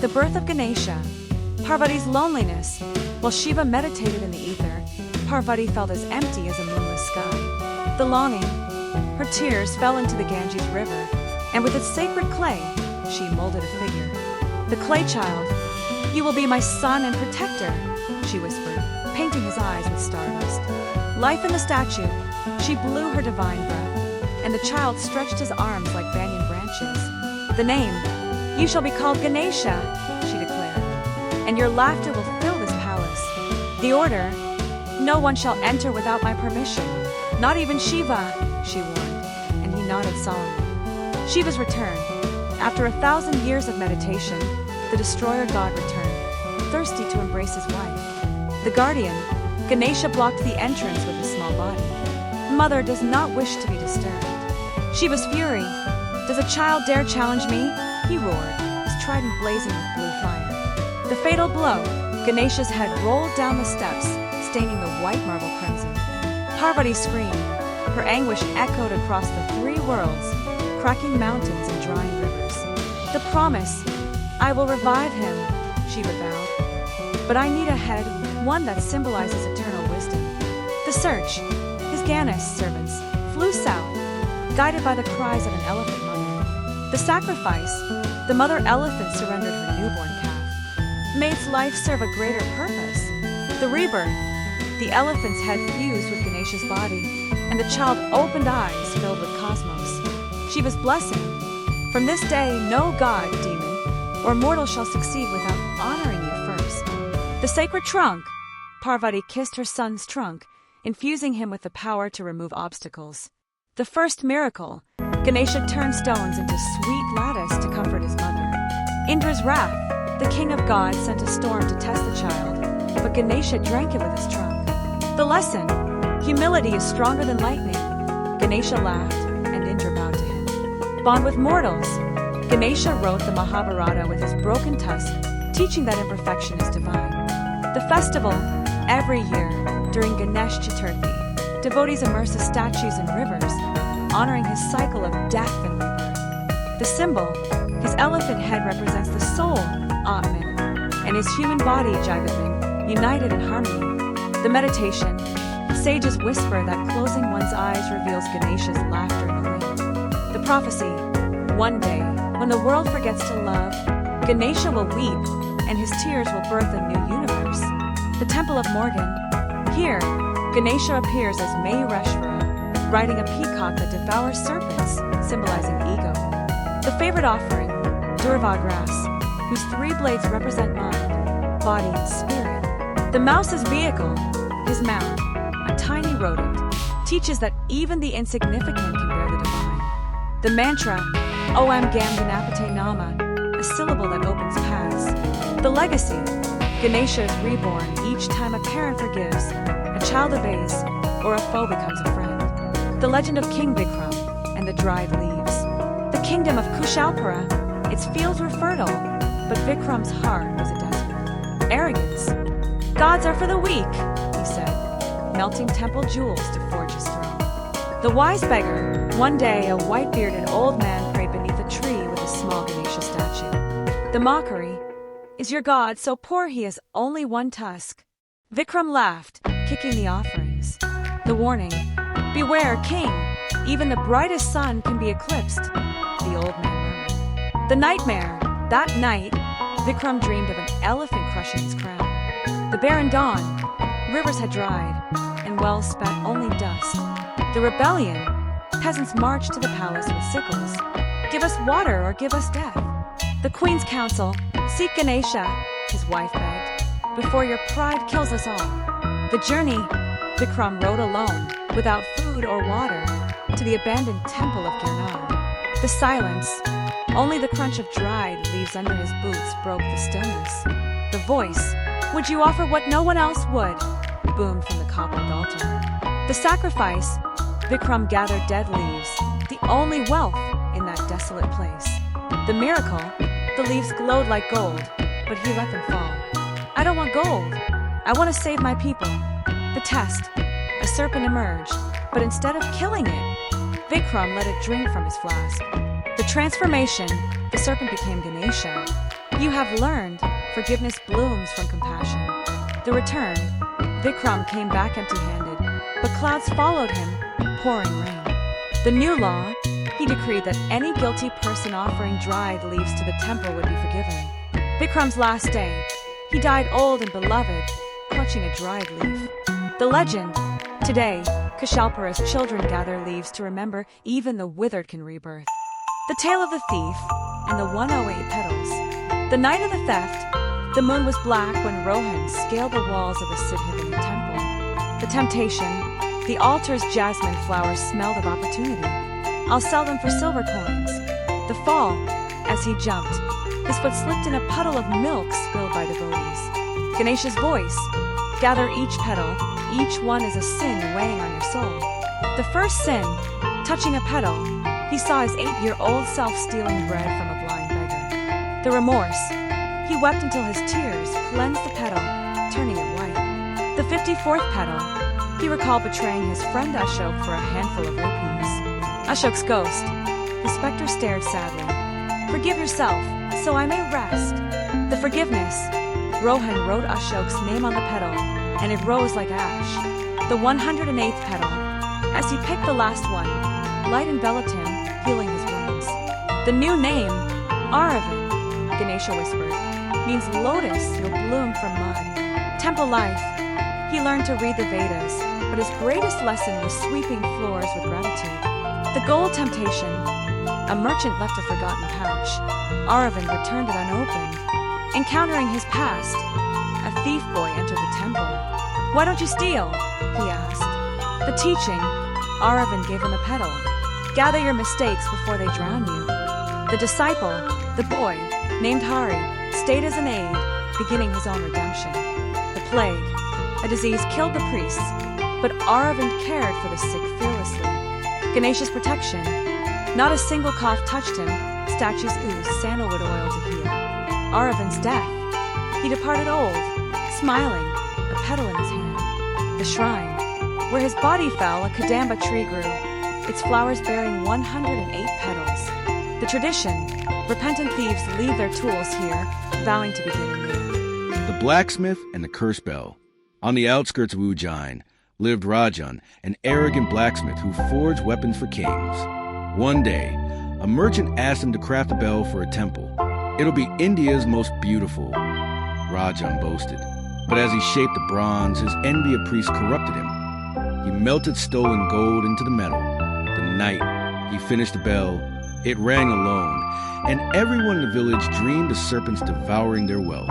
The birth of Ganesha. Parvati's loneliness. While Shiva meditated in the ether, Parvati felt as empty as a moonless sky. The longing. Her tears fell into the Ganges river, and with its sacred clay, she molded a figure. The clay child. You will be my son and protector, she whispered, painting his eyes with stardust. Life in the statue. She blew her divine breath, and the child stretched his arms like banyan branches. The name. You shall be called Ganesha, she declared, and your laughter will fill this palace. The order. No one shall enter without my permission, not even Shiva, she warned, and he nodded solemnly. Shiva's return. After 1,000 years of meditation, the destroyer god returned, thirsty to embrace his wife. The guardian. Ganesha blocked the entrance with his small body. Mother does not wish to be disturbed. Shiva's fury. Does a child dare challenge me? He roared, his trident blazing with blue fire. The fatal blow. Ganesha's head rolled down the steps, staining the white marble crimson. Parvati screamed. Her anguish echoed across the 3 worlds, cracking mountains and drying rivers. The promise. I will revive him, Shiva vowed. But I need a head, one that symbolizes eternal wisdom. The search. His Ganesha servants flew south, guided by the cries of an elephant mother. The sacrifice. The mother elephant surrendered her newborn calf. May its life serve a greater purpose. The rebirth. The elephant's head fused with Ganesha's body, and the child opened eyes filled with cosmos. Shiva's blessing. From this day, no god, demon, or mortal shall succeed without honoring you first. The sacred trunk. Parvati kissed her son's trunk, infusing him with the power to remove obstacles. The first miracle. Ganesha turned stones into sweet lattice to comfort his mother. Indra's wrath. The king of gods sent a storm to test the child, but Ganesha drank it with his trunk. The lesson. Humility is stronger than lightning. Ganesha laughed, and Indra bowed to him. Bond with mortals. Ganesha wrote the Mahabharata with his broken tusk, teaching that imperfection is divine. The festival. Every year, during Ganesh Chaturthi, devotees immerse his statues in rivers, honoring his cycle of death and rebirth. The symbol. His elephant head represents the soul, Atman, and his human body, Jivatman, united in harmony. The meditation. Sages whisper that closing one's eyes reveals Ganesha's laughter in the lake. The prophecy. One day, when the world forgets to love, Ganesha will weep, and his tears will birth a new universe. The Temple of Morgan. Here, Ganesha appears as Mayureshvara, riding a peacock that devours serpents, symbolizing ego. The favorite offering, Durva grass, whose 3 blades represent mind, body, and spirit. The mouse's vehicle, his mount, a tiny rodent, teaches that even the insignificant can bear the divine. The mantra, Om Gam Ganapate Nama, a syllable that opens paths. The legacy. Ganesha is reborn each time a parent forgives, a child obeys, or a foe becomes a friend. The legend of King Vikram and the dried leaves. The kingdom of Kushalpura. Its fields were fertile, but Vikram's heart was a desert. Arrogance. Gods are for the weak, he said, melting temple jewels to forge his throne. The wise beggar. One day, a white-bearded old man prayed beneath a tree with a small Ganesha statue. The mockery. Is your god so poor he has only 1 tusk? Vikram laughed, kicking the offerings. The warning. Beware, king! Even the brightest sun can be eclipsed, the old man murmured. The nightmare. That night, Vikram dreamed of an elephant crushing his crown. The barren dawn. Rivers had dried, and wells spat only dust. The rebellion. Peasants marched to the palace with sickles. Give us water or give us death. The queen's counsel. Seek Ganesha, his wife begged, before your pride kills us all. The journey. Vikram rode alone, without food or water, to the abandoned temple of Girnar. The silence. Only the crunch of dried leaves under his boots broke the stillness. The voice. Would you offer what no one else would? Boomed from the cobbled altar. The sacrifice. Vikram gathered dead leaves, the only wealth in that desolate place. The miracle. The leaves glowed like gold, but he let them fall. I don't want gold. I want to save my people. The test. A serpent emerged, but instead of killing it, Vikram let it drink from his flask. The transformation. The serpent became Ganesha. You have learned. Forgiveness blooms from compassion. The return. Vikram came back empty-handed, but clouds followed him, pouring rain. The new law. He decreed that any guilty person offering dried leaves to the temple would be forgiven. Vikram's last day. He died old and beloved, clutching a dried leaf. The legend. Today, Kashalpura's children gather leaves to remember even the withered can rebirth. The tale of the thief and the 108 petals. The night of the theft, the moon was black when Rohan scaled the walls of the Siddhivani temple. The temptation, the altar's jasmine flowers smelled of opportunity. I'll sell them for silver coins. The fall, as he jumped, his foot slipped in a puddle of milk spilled by devotees. Ganesha's voice, gather each petal, each one is a sin weighing on your soul. The first sin, touching a petal, he saw his 8-year-old self stealing bread from a blind beggar. The remorse, he wept until his tears cleansed the petal, turning it white. The 54th petal, he recalled betraying his friend Ashok for a handful of rupees. Ashok's ghost, the specter stared sadly. Forgive yourself, so I may rest. The forgiveness, Rohan wrote Ashok's name on the petal, and it rose like ash. The 108th petal, as he picked the last one, light enveloped him, healing his wounds. The new name, Aravind, Ganesha whispered, means lotus will bloom from mud. Temple life, he learned to read the Vedas, but his greatest lesson was sweeping floors with gratitude. The gold temptation, a merchant left a forgotten pouch. Aravind returned it unopened. Encountering his past, a thief boy entered the temple. Why don't you steal? He asked. The teaching, Aravind gave him a petal. Gather your mistakes before they drown you. The disciple, the boy, named Hari, stayed as an aide, beginning his own redemption. The plague, a disease killed the priests, but Aravind cared for the sick fearlessly. Ganesha's protection, not a single cough touched him, statues oozed sandalwood oil to heal. Aravind's death, he departed old, smiling, a petal in his hand. The shrine, where his body fell, a kadamba tree grew, its flowers bearing 108 petals. The tradition, repentant thieves leave their tools here, vowing to begin anew. The blacksmith and the curse bell. On the outskirts of Ujjain lived Rajan, an arrogant blacksmith who forged weapons for kings. One day, a merchant asked him to craft a bell for a temple. It'll be India's most beautiful, Rajan boasted. But as he shaped the bronze, his envy of priests corrupted him. He melted stolen gold into the metal. The night he finished the bell, it rang alone, and everyone in the village dreamed of serpents devouring their wealth.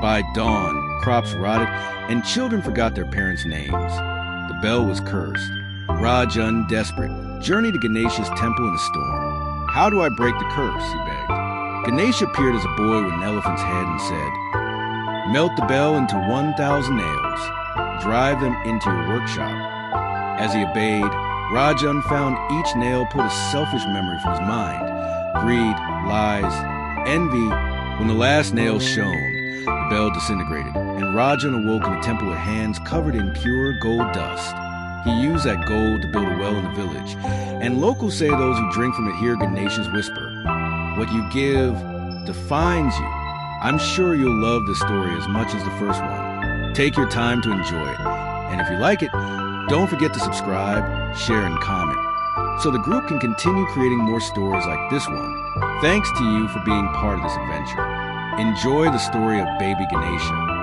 By dawn, crops rotted, and children forgot their parents' names. The bell was cursed. Rajan, desperate, journeyed to Ganesha's temple in a storm. How do I break the curse? He begged. Ganesha appeared as a boy with an elephant's head and said, melt the bell into 1,000 nails. Drive them into your workshop. As he obeyed, Rajan found each nail pulled a selfish memory from his mind. Greed, lies, envy. When the last nail shone, the bell disintegrated, and Rajan awoke in a temple with hands covered in pure gold dust. He used that gold to build a well in the village, and locals say those who drink from it hear Ganesha's whisper. What you give defines you. I'm sure you'll love this story as much as the first one. Take your time to enjoy it, and if you like it, don't forget to subscribe, share, and comment, so the group can continue creating more stories like this one. Thanks to you for being part of this adventure. Enjoy the story of baby Ganesha.